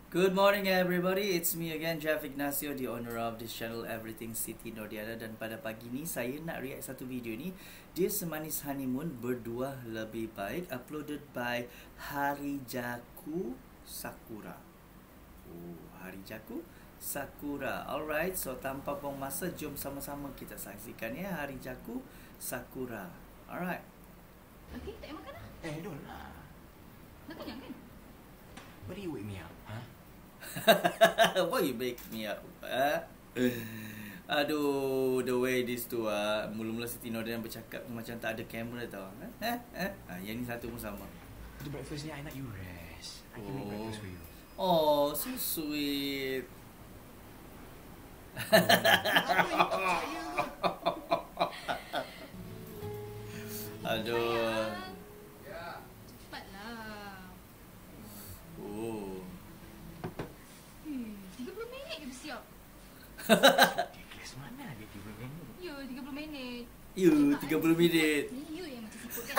Good morning everybody, it's me again, Jeff Ignacio, the owner of this channel Everything Siti Nordiana. Dan pada pagi ni saya nak react satu video ni, Dia Semanis Honeymoon Berdua Lebih Baik, uploaded by Harijaku Sakura. Oh, Harijaku Sakura. Alright, so tanpa buang masa, jom sama-sama kita saksikan ya, Harijaku Sakura. Alright. Okay, tak payah makan lah. Don't lah. Dah kenyang kan? Why do you wake me up, huh? Why you wake me up? Aduh, the way this tu mula-mula Siti Nordiana bercakap macam tak ada kamera tau. Yang ni satu pun sama. The breakfast ni, I nak you rest. I can make breakfast for you. Oh, so sweet. Aduh. Cepatlah. Oh. 30 minit je bersiap. Dia kelas mana dia 30 minit? Ya, 30 minit. You 30 minit. Ni you yang macam siput kan?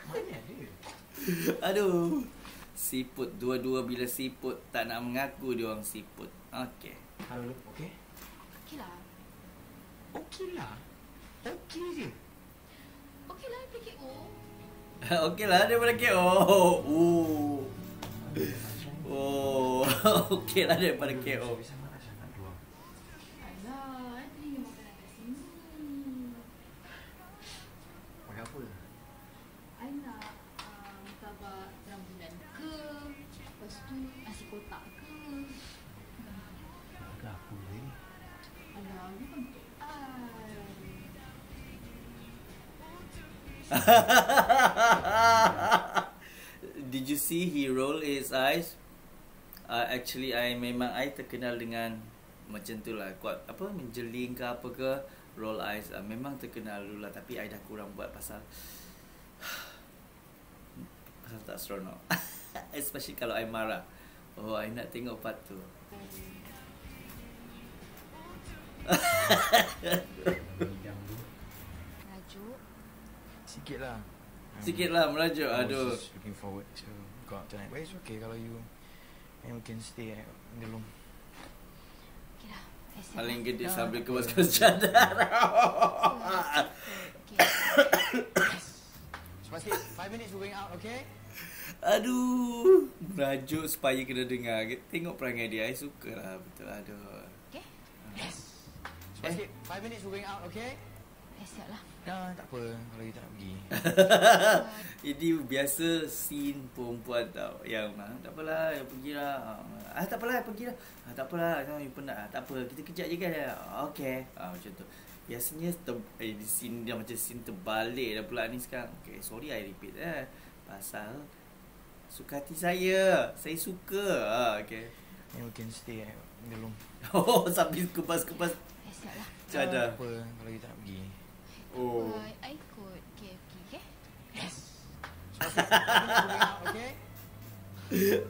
Mana dia? Aduh. Siput, dua-dua bila siput tak nak mengaku dia orang siput. Okey. Hello, okay? Okey lah. Okay lah. Okay je. Okey lah, PKO. Okey lah daripada KO. Oh. Oh. Okey lah daripada KO. Bisa marah sangat dua. Alah, ni makanan kat sini. Makan apa? I nak murtabak rambulan ke, lepas tu nasi kotak ke. Makan apa ni? Alah, ni kan untuk I. Did you see he roll his eyes? Actually, memang I terkenal dengan macam tu lah, kuat apa menjeling ke apa ke, roll eyes. Memang terkenal dulu lah, tapi I dah kurang buat pasal tak seronok. Especially kalau I marah. Oh, I nak tengok part tu. Hidang tu. Rajuk. Sikit lah. Sikit lah merajuk. I was Aduh. just looking forward to go out tonight. But it's okay kalau you and we can stay in the room. Okey lah. I siap Paling lah. gede Dah, sambil tak kemas-kemas apa. cadar. Okey. Cepat sikit. 5 minutes we're going out, okay? Aduh, merajuk supaya kena dengar. Tengok perangai dia, I suka lah. Betul, aduh. Okey. Cepat sikit. 5 minutes we're going out, okay? I siap lah. Dah, tak apa kalau you tak nak pergi. Ini biasa scene perempuan tau. Yang tak apalah, yang pergilah. Tak apalah, pergilah. Tak apalah, you penat. Tak apa, kita kejap je kan. Okay. Macam tu. Biasanya di scene dia macam scene terbalik dah pula ni sekarang. Okay, sorry I repeat. Pasal suka hati saya. Saya suka. Okay. And we can stay in the room. Oh, sambil kupas-kupas I siap lah. cadar. Tak apa kalau you tak nak pergi. Oh. I ikut KFK, okay? Yes. Cepat sikit. 5 minutes we're going out, okay?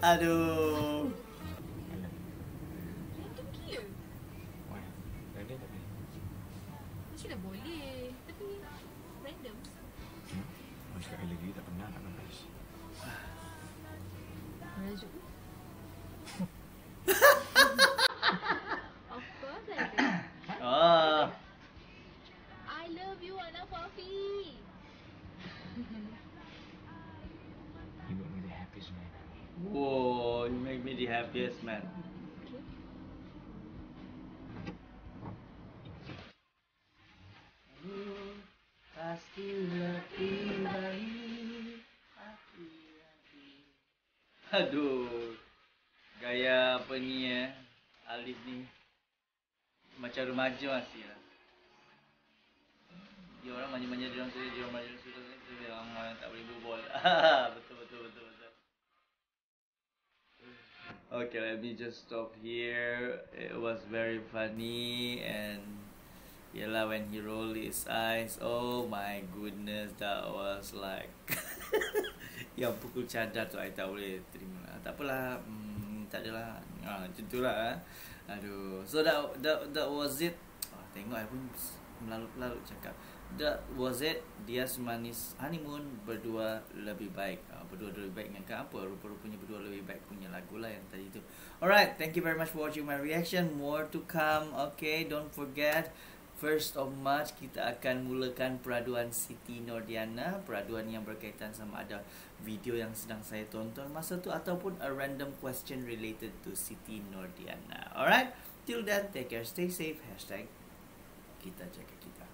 Aduh. Random gila. Why? Dah tak boleh. Mesti dah boleh. Tapi random. Oh, cakap lagi tak pernah nak balas. Merajuk. Of course I do. Ah. I love you, Anak Fafi. You make me the happiest man. Whoa, you make me the happiest man. Okay. Pastilah kembali hati-hati. Aduh, gaya apa ni Alif ni macam remaja masih lah. Dia orang manja-manja dia orang tu, dia orang manja dia orang tak boleh berbual. Betul. Okay, let me just stop here. It was very funny and yelah when he rolled his eyes, oh my goodness, that was like yang pukul cadar tu I tak boleh terima lah. Tak apalah, tak adalah. Macam tu lah. Aduh. So that was it. Tengok I pun melalut-lalut cakap. that was it. Dia Semanis Honeymoon, Berdua Lebih Baik. Berdua Lebih Baik dengan apa? Rupa-rupanya Berdua Lebih Baik punya lagu lah yang tadi tu. Alright, thank you very much for watching my reaction. More to come. Okay, don't forget 1st of March kita akan mulakan peraduan Siti Nordiana. Peraduan yang berkaitan sama ada video yang sedang saya tonton masa tu ataupun a random question related to Siti Nordiana. Alright, till then, take care, stay safe. # kita jaga kita.